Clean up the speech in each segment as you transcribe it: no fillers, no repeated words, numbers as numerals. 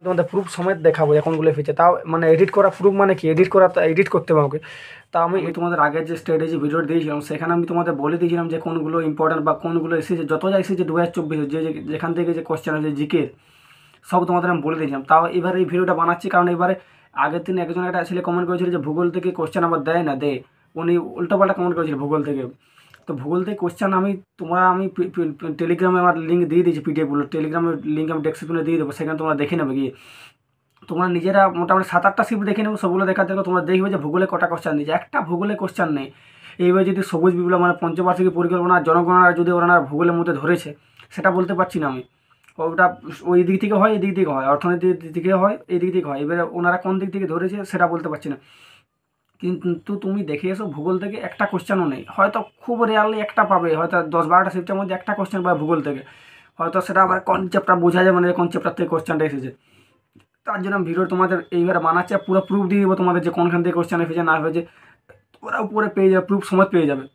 তোমাদের প্রুফ সমেত দেখাবো যে কোনগুলো ফিচার, তাও মানে এডিট করা প্রুফ মানে কি, এডিট করা এডিট করতে হবে আমাকে। তা আমি তোমাদের আগের যে স্ট্র্যাটেজি ভিডিও দিয়েছিলাম সেখানে আমি তোমাদের বলে দিয়েছিলাম যে কোনগুলো ইম্পর্টেন্ট বা কোনগুলো এসেছে, যত যা এসেছে 2024 যেখান থেকে যে কোশ্চেন আছে জিকে সব তোমাদের আমি বলে দিয়েছিলাম। তাও এবারে এই ভিডিওটা বানাচ্ছি কারণ এবারে আগের দিন একজন একটা ছেলে কমেন্ট করেছিল যে ভূগোল থেকে কোশ্চেন আবার দেয় না, দেয়, উনি উল্টোপাল্টা কমেন্ট করেছিল ভূগোল থেকে। তো ভূগোল থেকে কোশ্চেন আমি টেলিগ্রামে আমার লিঙ্ক দিয়ে দিয়েছি, পিডিএফগুলো টেলিগ্রামের লিঙ্ক আমি ডেসক্রিপশনে দিয়ে দেবো, সেখানে তোমরা দেখে নেবে গিয়ে। তোমরা নিজেরা মোটামুটি 7-8টা শিফট দেখে নেবো, সবগুলো দেখা দেখো তোমরা দেখবে যে ভূগোলে কটা কোশ্চেন দিয়েছে, একটা ভূগোলে কোশ্চেন নেই। এইবার যদি সবুজ বিপ্লব মানে পঞ্চবার্ষিকী পরিকল্পনা জনগণনা যদি ওরা ভূগোলের মধ্যে ধরেছে সেটা বলতে পারছি না আমি। ওটা ওই দিক থেকে হয়, এই দিক থেকে হয়, অর্থনীতির দিক থেকে হয়, এই দিক থেকে হয়, এবারে ওনারা কোন দিক থেকে ধরেছে সেটা বলতে পারছি না। কিন্তু তুমি দেখে এসো ভূগোল থেকে একটা কোশ্চেনও নেই, হয়তো খুব রেয়ারলি একটা পাবে, হয়তো 10-12টা শিফটের মধ্যে একটা কোশ্চেন পাবে ভূগোল থেকে, হয়তো সেটা আবার কনসেপ্টটা বোঝা যাবে না, কোন চ্যাপ্টার থেকে কোশ্চেনটা এসেছে। তার জন্য ভিডিও তোমাদের এইবারে বানাচ্ছে, পুরো প্রুফ দিয়ে দেবো তোমাদের যে কোনখান থেকে কোশ্চেন এসেছে না হয়েছে, ওরা উপরে পেয়ে যাবে, প্রুফ সময় পেয়ে যাবে।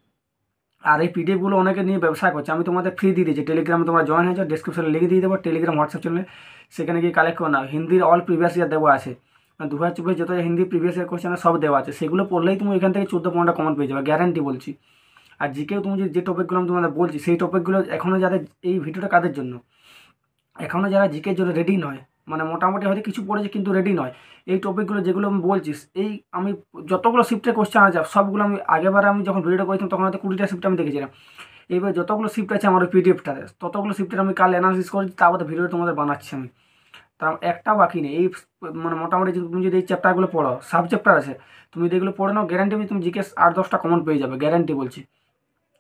আর এই পিডিএফগুলো অনেকে নিয়ে ব্যবসা করছে, আমি তোমাদের ফ্রি দিয়ে দিয়েছি, টেলিগ্রামে তোমরা জয়েন হয়েছো, ডিসক্রিপশনে লিঙ্ক দিয়ে দেবো, টেলিগ্রাম হোয়াটসঅ্যাপ চ্যানেলে, সেখানে গিয়ে কালেক্ট করে নাও। হিন্দির অল প্রিভিয়াস ইয়ার দেওয়া আছে, 2024 যত হিন্দি প্রিভিয়াস ইয়ার কোশ্চেন সব দেওয়া আছে, সেগুলো পড়লেই তুমি এখান থেকে 14-15টা কমেন্ট পেয়ে যাবে, গ্যারান্টি বলছি। আর জিকেও তুমি যে টপিকগুলো আমি তোমাদের বলছি সেই টপিকগুলো এখনও যাদের, এই ভিডিওটা কাদের জন্য, এখনও যারা জিকের জন্য রেডি নয়, মানে মোটামুটি হয়তো কিছু পড়েছে কিন্তু রেডি নয়, এই টপিকগুলো যেগুলো আমি বলছি, এই আমি যতগুলো শিফটের কোশ্চেন আছে সবগুলো আমি আগেবার আমি যখন ভিডিওটা করেছিলাম তখন হয়তো 20টা শিফট আমি দেখেছিলাম। এইবার যতগুলো শিফট আছে আমার ওই পিডিএফটাতে, ততগুলো শিফটের আমি কাল অ্যানালিসিস করেছি, তারপরে ভিডিও তোমাদের বানাচ্ছি আমি। তার একটা বাকি নেই, এই মানে মোটামুটি তুমি যদি এই চ্যাপ্টারগুলো পড়ো, সাব চ্যাপ্টার আছে, তুমি যদি এগুলো পড়ে নাও গ্যারান্টি তুমি জিকে 8-10টা কমেন্ট পেয়ে যাবে, গ্যারান্টি বলছি।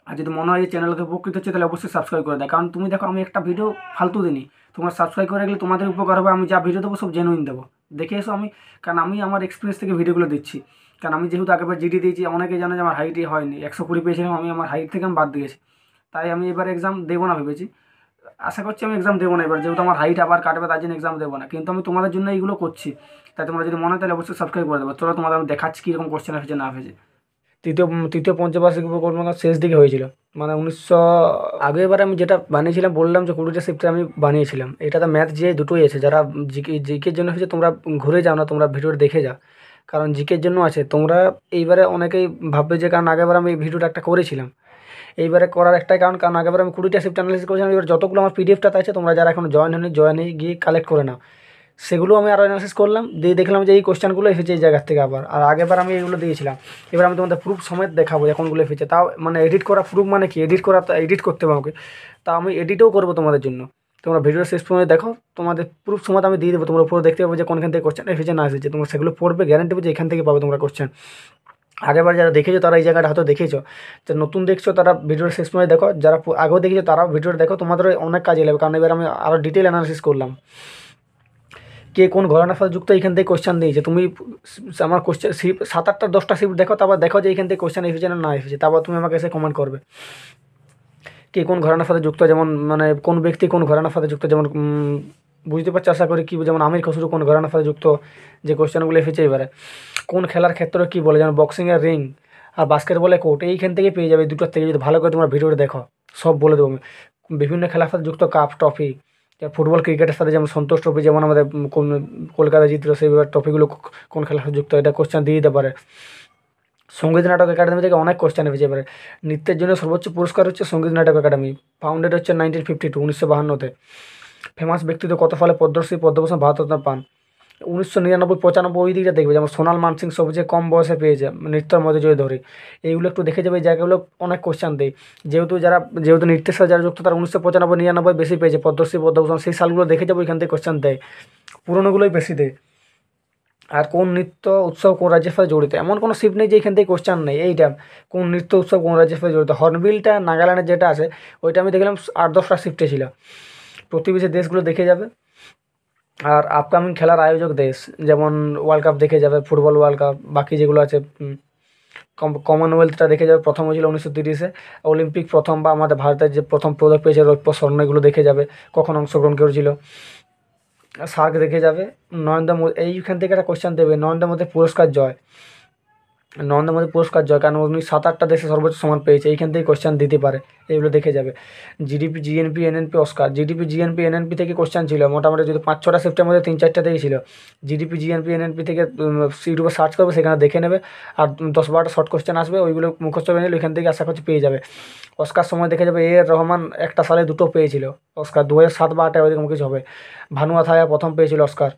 আর যদি মনে হয় যে চ্যানেলকে উপকৃত হচ্ছে তাহলে অবশ্যই সাবস্ক্রাইব করে দেয়, কারণ তুমি দেখো আমি একটা ভিডিও ফালতু দিনই, তোমরা সাবস্ক্রাইব করে গেলে তোমাদের উপকার হবে, আমি যা ভিডিও দেবো সব জেনুইন দেবো, দেখে এসো। আমি কারণ আমি আমার এক্সপিরিয়েন্স থেকে ভিডিওগুলো দিচ্ছি, কারণ আমি যেহেতু আগেবার জিডি দিয়েছি, অনেকে জানে যে আমার হাইটই হয়নি, 120 পেয়েছিলাম, আমি আমার হাইট থেকে আমি বাদ দিয়েছি, তাই আমি এবার এক্সাম দেবো না ভেবেছি, আশা করছি আমি এক্সাম দেবো না এবার, যেহেতু আমার হাইট আবার কাটবে তার জন্য এক্সাম দেবো না, কিন্তু আমি তোমাদের জন্য এইগুলো করছি, তাই তোমরা যদি মনে হয় তাহলে অবশ্যই সাবস্ক্রাইব করে দেবো। চলো তোমাদের আমি দেখাচ্ছি কীরকম কোশ্চেন হয়েছে না হয়েছে। তৃতীয় তৃতীয় পঞ্চবার্ষিকী পরিকল্পনা শেষ দিকে হয়েছিল, মানে 1900 আগে। এবার আমি যেটা বানিয়েছিলাম বললাম যে 20টা শিফটে আমি বানিয়েছিলাম, এটাতে ম্যাথ যে দুটোই আছে, যারা জিকের জন্য হয়েছে তোমরা ঘুরে যাও না, তোমরা ভিডিওটা দেখে যাও, কারণ জিকের জন্য আছে। তোমরা এইবারে অনেকেই ভাববে যে কারণ আগেবার আমি ভিডিওটা একটা করেছিলাম, এইবারে করার একটাই কারণ আগেবার আমি 20টা শিফট অ্যানালিসিস করেছিলাম, এবার যতগুলো আমার পিডিএফটাতে আছে তোমরা যারা এখন জয়েন গিয়ে কালেক্ট করে নাও, সেগুলো আমি আরও অ্যানালিসিস করলাম, দিয়ে দেখলাম যে এই কোশ্চেনগুলো এসেছে এই জায়গার থেকে আবার, আর আগেবার আমি এগুলো দিয়েছিলাম। এবার আমি তোমাদের প্রুফ সমেত দেখাবো যে কোনগুলো এসেছে, তাও মানে এডিট করা প্রুফ মানে কি, এডিট করতে হবে আমাকে, তা আমি এডিটও করবো তোমাদের জন্য। তোমরা ভিডিও শেষ পর্যন্ত দেখো, তোমাদের প্রুফ সময় আমি দিয়ে দেবো, তোমরা পুরো দেখতে পাবো যে কোনখান থেকে কোশ্চেন এসেছে না এসেছে, তোমরা সেগুলো পড়বে, গ্যারান্টি যে এখান থেকে পাবে তোমরা কোশ্চেন। আগেবার যারা দেখেছো তারা এই জায়গাটা হয়তো দেখেছো, যে নতুন দেখছো তারা ভিডিওর শেষ সময় দেখো, যারা আগেও দেখেছো তারাও ভিডিওটা দেখো, তোমাদের অনেক কাজে লাগবে, কারণ এবার আমি আরও ডিটেল অ্যানালিসিস করলাম কে কোন ঘরানার সাথে যুক্ত, এইখান থেকে কোশ্চেন দিয়েছে। তুমি আমার কোশ্চেন 7-8-10টা শিফট দেখো, তারপর দেখো যে এইখান থেকে কোশ্চেন এসেছে না এসেছে, তারপর তুমি আমাকে এসে কমেন্ট করবে কে কোন ঘরানার সাথে যুক্ত, যেমন মানে কোন ব্যক্তি কোন ঘরানার সাথে যুক্ত, যেমন বুঝতে পারছি আশা করি কি, যেমন আমির খসরু কোন ঘরানার সাথে যুক্ত, যে কোশ্চেনগুলো এসেছে এবারে। কোন খেলার ক্ষেত্রে কী বলে, যেমন বক্সিংয়ের রিং আর বাস্কেটবলে কোর্ট, এইখান থেকে পেয়ে যাবে, এই দুটোর থেকে যদি ভালো করে তোমরা ভিডিওটা দেখো সব বলে দেবো আমি। বিভিন্ন খেলার সাথে যুক্ত কাপ ট্রফি, ফুটবল ক্রিকেটের সাথে যেমন সন্তোষ ট্রফি, যেমন আমাদের কলকাতা জিতলো, সেইভাবে ট্রফিগুলো কোন খেলার সাথে যুক্ত, এটা কোশ্চেন দিয়ে দিতে পারে। সঙ্গীত নাটক একাডেমি থেকে অনেক কোশ্চেন এসেছে এবারে। নৃত্যের জন্য সর্বোচ্চ পুরস্কার হচ্ছে সঙ্গীত নাটক একাডেমি, ফাউন্ডেড হচ্ছে 1952 1952-তে। ফেমাস ব্যক্তিত্ব কত ফলে পদ্মশ্রী পদ্মভূষণ ভারতরত্ন পান, 1999-95 ওই দিকটা দেখবে, যেমন সোনাল মানসিং সবচেয়ে কম বয়সে পেয়েছে নৃত্যের মধ্যে যদি ধরি, এইগুলো একটু দেখে যাবে, এই জায়গাগুলো অনেক কোশ্চেন দেয়, যেহেতু নৃত্যের সাথে যারা যুক্ত তারা 1995-99 বেশি পেয়েছে পদ্মশ্রী পদ্মভূষণ, সেই সালগুলো দেখে যাবো, এখান থেকে কোশ্চেন দেয়, পুরোনোগুলোই বেশি দেয়। আর কোন নৃত্য উৎসব কোন রাজ্যের সাথে জড়িত, এমন কোনো শিফট নেই যে এখান থেকে কোশ্চেন নেই, এইটা কোন নৃত্য উৎসব কোন রাজ্যের সাথে জড়িত। হর্নবিলটা নাগাল্যান্ডের যেটা আছে ওইটা আমি দেখলাম 8-10টা শিফটে ছিল, প্রতিবেশী দেশগুলো দেখে যাবে। আর আপকামিং খেলার আয়োজক দেশ, যেমন ওয়ার্ল্ড কাপ দেখে যাবে, ফুটবল ওয়ার্ল্ড কাপ, বাকি যেগুলো আছে কমনওয়েলথটা দেখে যাবে, প্রথম হয়েছিল 1930-এ, অলিম্পিক প্রথম বা আমাদের ভারতের যে প্রথম পদক পেয়েছে রৌপ্য স্বর্ণ, এগুলো দেখে যাবে, কখন অংশগ্রহণ করেছিল। সার্ক দেখে যাবে, নরেন্দ্র মোদী, এইখান থেকে একটা কোশ্চেন দেবে, নরেন্দ্র মোদী পুরস্কার জয়, নরেন্দ্র মোদী পুরস্কার জয়, কারণ উনি 7-8টা দেশে সর্বোচ্চ সম্মান পেয়েছে, এইখান থেকে কোশ্চেন দিতে পারে, এইগুলো দেখে যাবে। GDP, GNP, NNP, Oscar. GDP, GNP, NNP থেকে কোশ্চেন ছিল মোটামুটি, যদি 5-6টা শিফটের মধ্যে 3-4টা থেকে ছিল। জিডিপি, জিএনপি, এনএনপি থেকে ইউটিউবে সার্চ করবে, সেখানে দেখে নেবে, আর 10-12টা শর্ট কোশ্চেন আসবে, ওইগুলো মুখস্থ করে নিলে ওইখান থেকে আশা করছি পেয়ে যাবে। অস্কার সময় দেখে যাবে এ আর রহমান একটা সালে 2টো পেয়েছিল অস্কার, 2007 বা 2008 ওইরকম কিছু হবে। ভানু আথায়া প্রথম পেয়েছিল অস্কার।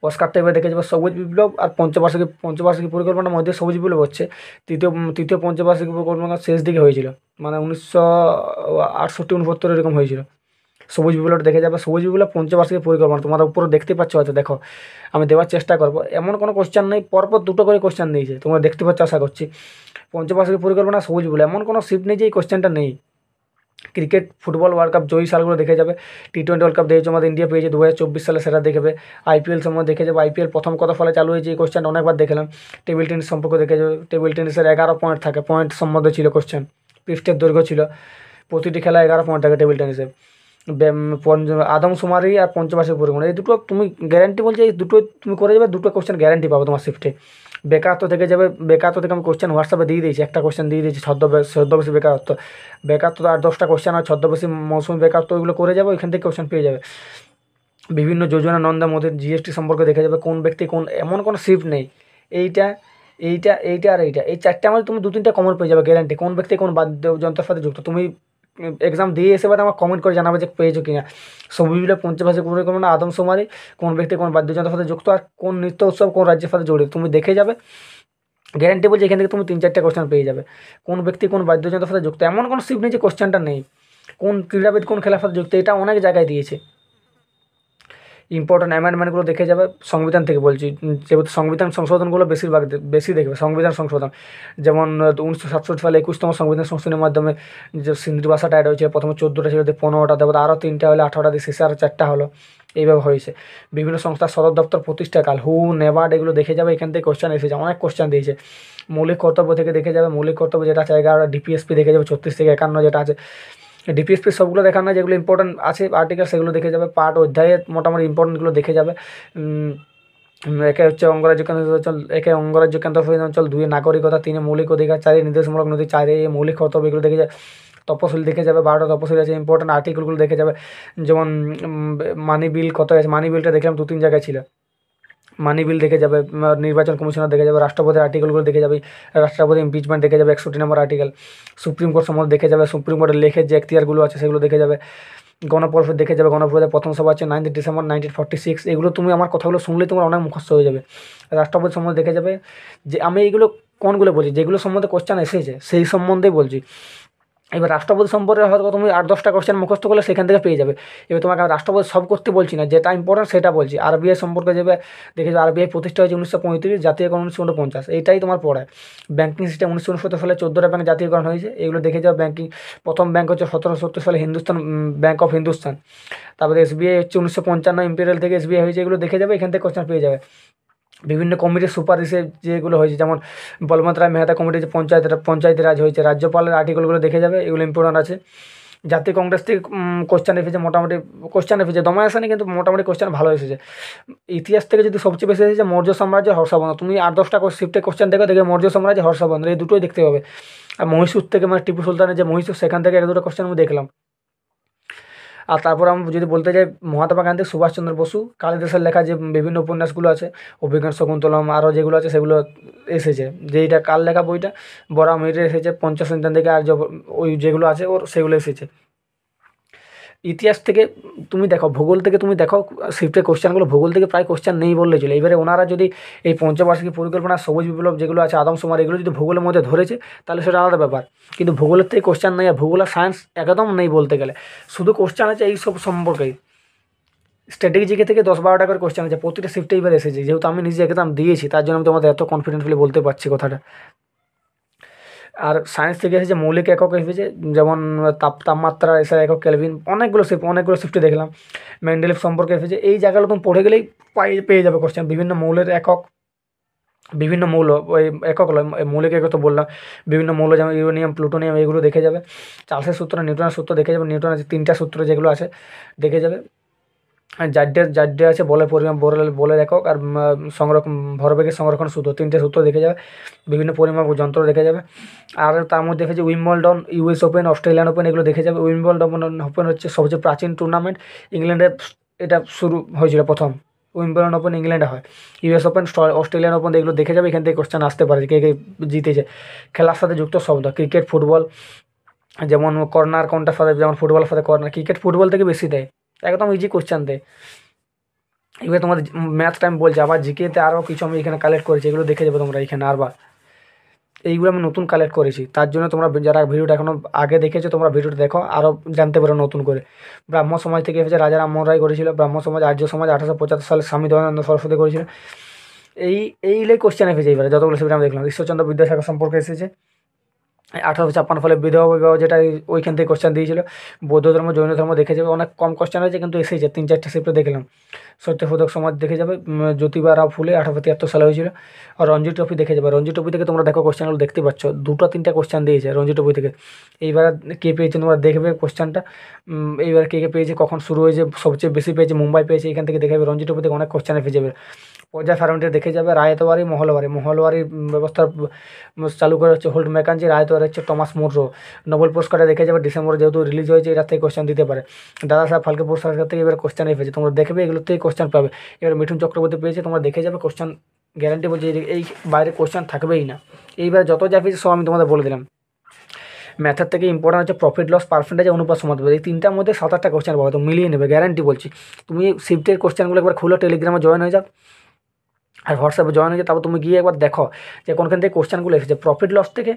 অস্কারটা এবার দেখে যাবে সবুজ বিপ্লব আর পঞ্চবার্ষিকী পরিকল্পনার মধ্যে সবুজ বিপ্লব হচ্ছে তৃতীয় পঞ্চবার্ষিকী পরিকল্পনার শেষ দিকে হয়েছিল, মানে 1968-69 এরকম হয়েছিল। সবুজ বিপ্লবটা দেখে যাবে। সবুজ বিপ্লব পঞ্চবার্ষিকী পরিকল্পনা তোমার উপরে দেখতে পাচ্ছ হয়তো, দেখো আমি দেওয়ার চেষ্টা করবো, এমন কোনো কোশ্চেন নেই, পরপর 2টো করে কোশ্চেন দিয়েছে, তোমরা দেখতে পাচ্ছ আশা করছি। পঞ্চবার্ষিকী পরিকল্পনা, সবুজ বিপ্লব, এমন কোনো শিফট নেই যে এই কোশ্চেনটা নেই। ক্রিকেট, ফুটবল ওয়ার্ল্ড কাপ জয়ী সালগুলো দেখে যাবে। টি20 ওয়ার্ল্ড কাপ দিয়েছে আমাদের ইন্ডিয়া পেয়েছে 2024 সালে, সেটা দেখবে। আইপিএল সময় দেখে যাবে, আইপিএল প্রথম কত ফলে চালু হয়েছে, এই কোশ্চেনটা অনেকবার দেখলাম। টেবিল টেনিস সম্পর্কে দেখে যাবে, টেবিল টেনিসের 11 পয়েন্ট থাকে, পয়েন্ট সম্বন্ধে ছিল কোশ্চেন, পৃষ্ঠের দৈর্ঘ্য ছিল, প্রতিটি খেলায় 11 পয়েন্ট থাকে টেবিল টেনিসে। আদমশুমারি আর পঞ্চবার্ষিক পরিকল্পনা, এই দুটো তুমি গ্যারান্টি বলছি, এই দুটো তুমি করে যাবে, দুটো কোশ্চেন গ্যারান্টি পাবো তোমার শিফটে। বেকারত্ব থেকে যাবে, বেকারত্ব থেকে আমি কোশ্চেন হোয়াটসঅ্যাপে দিয়ে দিয়েছি, একটা কোশ্চেন দিয়ে দিয়েছি, ছদ্মবেশী বেকারত্ব। বেকারত্ব আর 10টা কোশ্চেন আর ছদ্মবেশী মৌসুমি বেকারত্ব, ওইগুলো করে যাবে, ওইখান থেকে কোশ্চেন পেয়ে যাবে। বিভিন্ন যোজনা, নরেন্দ্র মোদীর জিএসটি সম্পর্কে দেখে যাবে, কোন ব্যক্তি কোন, এমন কোনো শিফট নেই। এইটা এইটা এইটা আর এইটা, এই 4টে আমাদের তুমি 2-3টা কমন পেয়ে যাবে গ্যারান্টি, কোন ব্যক্তি কোন বাদ্যযন্ত্রের সাথে যুক্ত। তুমি এক্সাম দিয়ে এসে বাদে আমার কমেন্ট করে জানাবে যে পেয়েছো কিনা। সবুজ বিপ্লব, পঞ্চবার্ষিক পরিকল্পনা, আদমশুমারি, কোন ব্যক্তি কোন বাদ্যযন্ত্রের সাথে যুক্ত, আর কোন নৃত্য উৎসব কোন রাজ্যের সাথে জড়িত, তুমি দেখে যাবে। গ্যারান্টি বলছি এখান থেকে তুমি 3-4টে কোশ্চেন পেয়ে যাবে। কোন ব্যক্তি কোন বাদ্যযন্ত্রের সাথে যুক্ত, এমন কোনো শিফট নেই যে কোশ্চেনটা নেই। কোন ক্রীড়াবিদ কোন খেলার সাথে যুক্ত, এটা অনেক জায়গায় দিয়েছে। ইম্পর্টেন্ট অ্যামেন্ডমেন্টগুলো দেখে যাবে, সংবিধান থেকে বলছি, যেহেতু সংবিধান সংশোধনগুলো বেশি দেখবে। সংবিধান সংশোধন যেমন 1967 সালে 21তম সংবিধান সংশোধনের মাধ্যমে যে সিন্ধি ভাষাটা অ্যাড হয়েছে, প্রথমে 14টা ছিল, 15টা, তারপর আরও 3টা হলে 18টা দিয়ে শেষে আরও 4টা হলো, এইভাবে হয়েছে। বিভিন্ন সংস্থার সদর দপ্তর প্রতিষ্ঠাকাল, হু, নেবার্ড, এগুলো দেখে যাবে, এখান থেকে কোশ্চেন এসেছে, অনেক কোশ্চেন দিয়েছে। মৌলিক কর্তব্য থেকে দেখে যাবে, মৌলিক কর্তব্য যেটা আছে 11, ডিপিএসপি দেখে যাবে 36 থেকে 51 যেটা আছে। ডিপিএসপি সবগুলো দেখার না, যেগুলো ইম্পর্টেন্ট আছে আর্টিকেল সেগুলো দেখে যাবে, পার্ট অধ্যায়ের মোটামুটি ইম্পর্টেন্টগুলো দেখে যাবে। একে হচ্ছে অঙ্গরাজ্য কেন্দ্র অঞ্চল, একে অঙ্গরাজ্য কেন্দ্রশাসিত অঞ্চল, 2 নাগরিকতা, 3 মৌলিক অধিকার, 4 নির্দেশমূলক নথি, 4 মৌলিক কর্তব্য, এগুলো দেখে যাবে। তপশিল দেখে যাবে, 12টা তপশিল আছে, ইম্পর্টেন্ট আর্টিকেলগুলো দেখে যাবে। যেমন মানি বিল কত আছে, মানি বিলটা দেখলাম 2-3 জায়গায় ছিল, মানি বিল দেখে যাবে। নির্বাচন কমিশনার দেখে যাবে, রাষ্ট্রপতির আর্টিকেলগুলো দেখে যাবে, রাষ্ট্রপতি ইমপিচমেন্ট দেখে যাবে 61 নম্বর আর্টিকেল। সুপ্রিম কোর্ট সম্বন্ধে দেখে যাবে, সুপ্রিম কোর্টের লেখের যে এখতিয়ারগুলো আছে সেগুলো দেখে যাবে। গণপরিষদ দেখে যাবে, গণপরিষদের প্রথম সভা আছে 9 ডিসেম্বর 1946, এগুলো তুমি আমার কথাগুলো শুনলে তোমার অনেক মুখস্থ হয়ে যাবে। রাষ্ট্রপতি সম্বন্ধে দেখে যাবে, যে আমি এইগুলো কোনগুলো বলছি, যেগুলো সম্বন্ধে কোশ্চেন এসেছে সেই সম্বন্ধেই বলছি। এবার রাষ্ট্রপতি সম্পর্কে হয়তো তুমি 8-10টা কোশ্চেন মুখস্থ করলে সেখান থেকে পেয়ে যাবে। এবার তোমাকে আমি রাষ্ট্রপতি সব করতে বলছি না, যেটা ইম্পর্টেন্ট সেটা বলছি। আরবিআই সম্পর্কে যাবে, দেখে যাবে আরবিআই প্রতিষ্ঠা হয়েছে 1935, জাতীয়করণ 1949, এইটাই তোমার পড়ায়। ব্যাঙ্কিং সিস্টেম 1969 সালে 14টা ব্যাঙ্ক জাতীয়করণ হয়েছে, এগুলো দেখে যাবে। ব্যাঙ্কিং প্রথম ব্যাঙ্ক হচ্ছে 1770 সালে হিন্দুস্তান ব্যাঙ্ক অফ হিন্দুস্তান। তারপরে এসবিআই হচ্ছে 1955 ইম্পেরিয়াল থেকে এসবিআই হয়েছে, এগুলো দেখে যাবে, এখান থেকে কোশ্চেন পেয়ে যাবে। বিভিন্ন কমিটির সুপারিশে যেগুলো হয়েছে, যেমন বলবন্ত রায় মেহতা কমিটি, যে পঞ্চায়েত রাজ হয়েছে, রাজ্যপালের আর্টিকেলগুলো দেখে যাবে, এগুলো ইম্পর্টেন্ট আছে। জাতীয় কংগ্রেস থেকে কোশ্চেন এসেছে, মোটামুটি কোশ্চেন এসেছে, দমে আসেনি কিন্তু মোটামুটি কোশ্চেন ভালো এসেছে। ইতিহাস থেকে যদি সবচেয়ে বেশি এসেছে মৌর্য সাম্রাজ্য, হর্ষবর্ধন। তুমি 8-10টা শিফটে কোশ্চেন দেখে মৌর্য সাম্রাজ্য, হর্ষবর্ধন, এই দুটোই দেখতে হবে। আর মহীশূর থেকে, মানে টিপু সুলতানের যে মহীশূর, সেখান থেকে 1-2টা কোশ্চেন আমি দেখলাম। আর তারপর আমি যদি বলতে যাই, মহাত্মা গান্ধী, সুভাষচন্দ্র বসু, কালিদাসের লেখা যে বিভিন্ন উপন্যাসগুলো আছে, অভিজ্ঞান শকুন্তলম, আরও যেগুলো আছে সেগুলো এসেছে। যে এইটা কার লেখা বইটা, বড়া মিরে এসেছে, পঞ্চসন্তান থেকে, আর ওই যেগুলো আছে ওর সেগুলো এসেছে। ইতিহাস থেকে তুমি দেখো, ভূগোল থেকে তুমি দেখো, শিফটের কোশ্চেনগুলো ভূগোল থেকে প্রায় কোশ্চেন নেই বললে চলে। এবারে ওনারা যদি এই পঞ্চবার্ষিকী পরিকল্পনা, সবুজ বিপ্লব যেগুলো আছে, আদমশুমারি, এগুলো যদি ভূগোলের মধ্যে ধরেছে তাহলে সেটা আলাদা ব্যাপার, কিন্তু ভূগোলের থেকে কোশ্চেন নেই, আর ভূগোল আর সায়েন্স একদম নেই বলতে গেলে। শুধু কোশ্চেন আছে এইসব সম্পর্কেই। স্ট্র্যাটেজিকে থেকে 10-12টা করে কোশ্চেন আছে, প্রতিটা শিফটে এবার এসেছে, যেহেতু আমি নিজে একদম দিয়েছি, তার জন্য আমি তোমাদের এত কনফিডেন্টলি বলতে পারছি কথাটা। আর সায়েন্স থেকে এসেছে মৌলিক একক এসেছে, যেমন তাপমাত্রা, এসআই একক, কেলভিন, অনেকগুলো শিফটে দেখলাম। মেন্ডেলিভ সম্পর্কে এসেছে, এই জায়গাগুলো তুমি পড়ে গেলেই পেয়ে যাবে কোশ্চেন। বিভিন্ন মৌলের একক, বিভিন্ন মৌল, ওই একক মৌলিক একক তো বললাম, বিভিন্ন মৌল যেমন ইউরেনিয়াম, প্লুটোনিয়াম, এগুলো দেখে যাবে। চার্লসের সূত্র, নিউটনের সূত্র দেখে যাবে, নিউটনের 3টা সূত্র যেগুলো আছে দেখে যাবে। যার আছে বলের পরিমাণ, বলের একক, আর সংরক্ষণ ভরবেগের সংরক্ষণ সূত্র, 3টে সূত্র দেখে যাবে, বিভিন্ন পরিমাপ যন্ত্র দেখে যাবে। আর তার মধ্যে দেখেছে Wimbledon, US open, Australian open, এগুলো দেখে যাবে। উইম্বলডন ওপেন হচ্ছে সবচেয়ে প্রাচীন টুর্নামেন্ট, ইংল্যান্ডে এটা শুরু হয়েছিল প্রথম। উইম্বলডন ওপেন ইংল্যান্ডে হয়। ইউএস ওপেন, অস্ট্রেলিয়ান ওপেন, এগুলো দেখে যাবে। এখান থেকে কোশ্চেন আসতে পারে কে কে জিতেছে। খেলার সাথে যুক্ত শব্দ, ক্রিকেট, ফুটবল, যেমন কর্নার কোনটার সাথে, যেমন ফুটবলের সাথে কর্নার, ক্রিকেট ফুটবল থেকে বেশি দেয়, একদম ইজি কোশ্চেন দেয়। এবার তোমাদের ম্যাথটা আমি বলছি, আবার জিকেতে আরও কিছু আমি এখানে কালেক্ট করেছি, এগুলো দেখে যাবে তোমরা এখানে। আরবার এইগুলো আমি নতুন কালেক্ট করেছি, তার জন্য তোমরা যারা ভিডিওটা এখনও আগে দেখেছো তোমরা ভিডিওটা দেখো, আরও জানতে পারো নতুন করে। ব্রাহ্ম সমাজ থেকে এসেছে, রাজা রামমোহন রায় করেছিল। ব্রাহ্ম সমাজ, আর্য সমাজ 1875 সালে স্বামী দয়ানন্দ সরস্বতী করেছিল। এইগুলোই কোশ্চেন এসেছে। এবারে যতগুলো সেটা আমি দেখলাম, ঈশ্বরচন্দ্র বিদ্যাসাগর সম্পর্কে এসেছে। 1856 সালে বিধবা বিবাহ, যেটা ওইখান থেকে কোশ্চেন দিয়েছিল। বৌদ্ধ ধর্ম, জৈন ধর্ম দেখে যাবে, অনেক কম কোশ্চেন হয়েছে কিন্তু এসেছে, 3-4টে শিফটে দেখলাম। সত্যশোধক সমাজ দেখে যাবে, জ্যোতিবা রাও ফুলে 1873 সালে হয়েছিল। আর রঞ্জি ট্রফি দেখে যাবে। রঞ্জি ট্রফি থেকে তোমরা দেখো কোশ্চেনগুলো দেখতে পাচ্ছ, 2-3টা কোশ্চেন দিয়েছে রঞ্জি ট্রফি থেকে। এইবার কে পেয়েছে তোমরা দেখবে কোশ্চেনটা, এইবার কে কে পেয়েছে, কখন শুরু হয়েছে, সবচেয়ে বেশি পেয়েছে মুম্বাই পেয়েছে, এখান থেকে দেখে যাবে। রঞ্জি ট্রফি থেকে অনেক কোশ্চেন এসে যাবে। পর্যা ফ্যারাউন্ডে দেখে যাবে। রায়তবাড়ি, মহলবাড়ি ব্যবস্থা চালু করে হচ্ছে হোল্ড ম্যাকানজি। রায়তবাড়ি হচ্ছে টমাস মুররো। নোবেল পুরস্কারটা দেখে যাবে, ডিসেম্বরে যেহেতু রিলিজ হয়েছে, এটা থেকে কোশ্চেন দিতে পারে। দাদা সাহেব ফালকে পুরস্কার থেকে এবার কোশ্চেন এসেছে, তোমরা দেখবে এগুলো থেকে কোশ্চেন পাবে। এবার মিঠুন চক্রবর্তী পেয়েছে, তোমরা দেখে যাবে কোশ্চেন, গ্যারান্টি বলছি এই বাইরে কোশ্চেন থাকবেই না। এইবার যত যা পেয়েছে সব আমি তোমাদের বলে দিলাম। ম্যাথের থেকে ইম্পর্টেন্ট হচ্ছে প্রফিট লস, পার্সেন্টেজ, অনুপাত, সমানুপাত, এই 3টার মধ্যে 7-8টা কোশ্চেন পাবে, তো মিলিয়ে নেবে, গ্যারান্টি বলছি। তুমি শিফটের কোশ্চেনগুলো একবার খুলো, টেলিগ্রামে জয়েন হয়ে যাও, আর হোয়াটসঅ্যাপে জয়েন হয়ে যায়, তারপর তুমি গিয়ে একবার দেখো যে কোনখান থেকে কোশ্চেনগুলো এসেছে। প্রফিট লস থেকে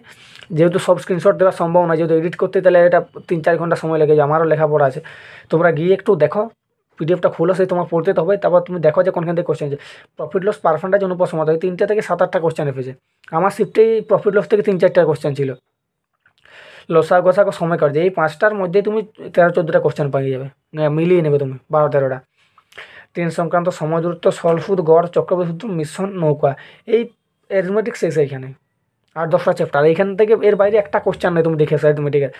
যেহেতু সব স্ক্রিনশট দেওয়া সম্ভব নয়, যেহেতু এডিট করতে তাহলে এটা 3-4 ঘন্টা সময় লেগে যায়, আমারও লেখাপড়া আছে। তোমরা গিয়ে একটু দেখো, পিডিএফটা খুলো, সেই তোমার পড়তে হবে, তারপর তুমি দেখো যে কোনখান থেকে কোশ্চেন আছে। প্রফিট লস, পারফেন্টেজ, অনুপাত, সমানুপাত, এই 3টে থেকে 7-8টা কোশ্চেন এসেছে। আমার শিফটেই প্রফিট লস থেকে 3-4টা কোশ্চেন ছিল। লসাগু গসাগু সময়কার্য, এই 5টার মধ্যেই তুমি 13-14টা কোশ্চেন পেয়ে যাবে, মিলিয়ে নেবে তুমি 12-13টা। ট্রেন সংক্রান্ত সময় দূরত্ব, সলফুদ, গড়, চক্রবর্তী সূত্র, মিশ্রণ, নৌকা, এই অ্যারিথমেটিক শেষ এইখানে। আর 10টা চ্যাপ্টার, এইখান থেকে এর বাইরে একটা কোশ্চেন নেই, তুমি দেখে এসো অ্যারিথমেটিকের।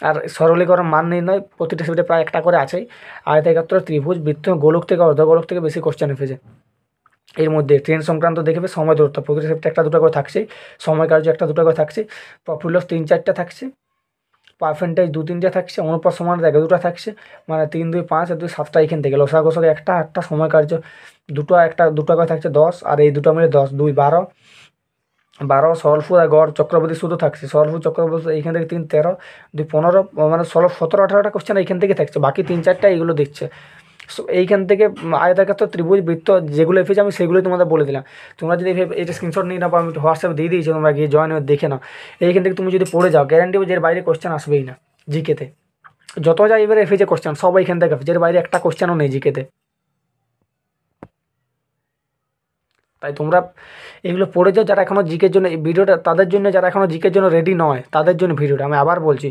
আর সরলীকরণ, মান নির্ণয়, প্রতিটা সেটে প্রায় একটা করে আছেই। আয়তাকার, ত্রিভুজ, বৃত্ত, গোলক থেকে অর্ধগোলক থেকে বেশি কোশ্চেন এসেছে। এর মধ্যে ট্রেন সংক্রান্ত দেখবে, সময় দূরত্ব, প্রতিটা সেপ্টে 1-2 করে থাকছেই। সময় কার্য 1-2 করে থাকছে। প্রফিট লস 3-4টা থাকছে। পার্সেন্টেজ 2-3টে থাকছে। অনুপাত সমান 1-2টা থাকছে, মানে 3, 2, 5, আর 2, 7টা এখান থেকে। লসাগু গসাগু 1টা, 8টা, সময় কার্য 2টা করে থাকছে 10, আর এই 2টা মিলে 10, 2, 12, সরলফুদ আর গড়, চক্রবর্তী শুধু থাকছে। সরলফুদ, চক্রবর্তী এইখান থেকে 3, 13, 2, 15, মানে 17-18টা কোশ্চেন এইখান থেকে থাকছে, বাকি 3-4টা এইগুলো দিচ্ছে। সো এইখান থেকে আয়তাকার, ত্রিভুজ, বৃত্ত যেগুলো এসেছে আমি সেগুলোই তোমাদের বলে দিলাম। তোমরা যদি এটা স্ক্রিনশট নিয়ে নাও, আমি হোয়াটসঅ্যাপে দিয়ে দিয়েছি, তোমরা গিয়ে জয়েন হয়ে দেখে নাও। এইখান থেকে তুমি যদি পড়ে যাও, গ্যারান্টি যে এর বাইরে কোশ্চেন আসবেই না জিকেতে। যত যা এবারে এসেছে কোশ্চেন সব এইখান থেকে এর বাইরে একটা কোশ্চেনও নেই জিকেতে। তাই তোমরা এগুলো পড়ে যাও, যারা এখনও জিকের জন্য এই ভিডিওটা, তাদের জন্য, যারা এখনও জিকের জন্য রেডি নয় তাদের জন্য ভিডিওটা। আমি আবার বলছি,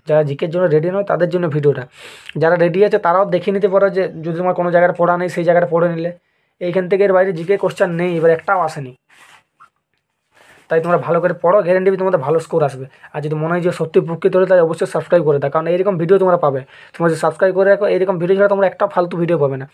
যারা জিকের জন্য রেডি নয় তাদের জন্য ভিডিওটা। যারা রেডি আছে তারাও দেখে নিতে পারো, যে যদি তোমার কোনো জায়গায় পড়া নেই সেই জায়গাটা পড়ে নিলে। এইখান থেকে এর বাইরে জিকে কোশ্চেন নেই, এবার একটাও আসেনি। তাই তোমরা ভালো করে পড়ো, গ্যারেন্টি তোমাদের ভালো স্কোর আসবে। আর যদি মনে হয় যে সত্যি প্রকৃত হলে, তাই অবশ্যই সাবস্ক্রাইব করে দাও, কারণ এইরকম ভিডিও তোমরা পাবে। তোমরা যদি সাবস্ক্রাইব করে রাখো, এইরকম ভিডিও ছাড়া তোমরা একটা ফালতু ভিডিও পাবে না।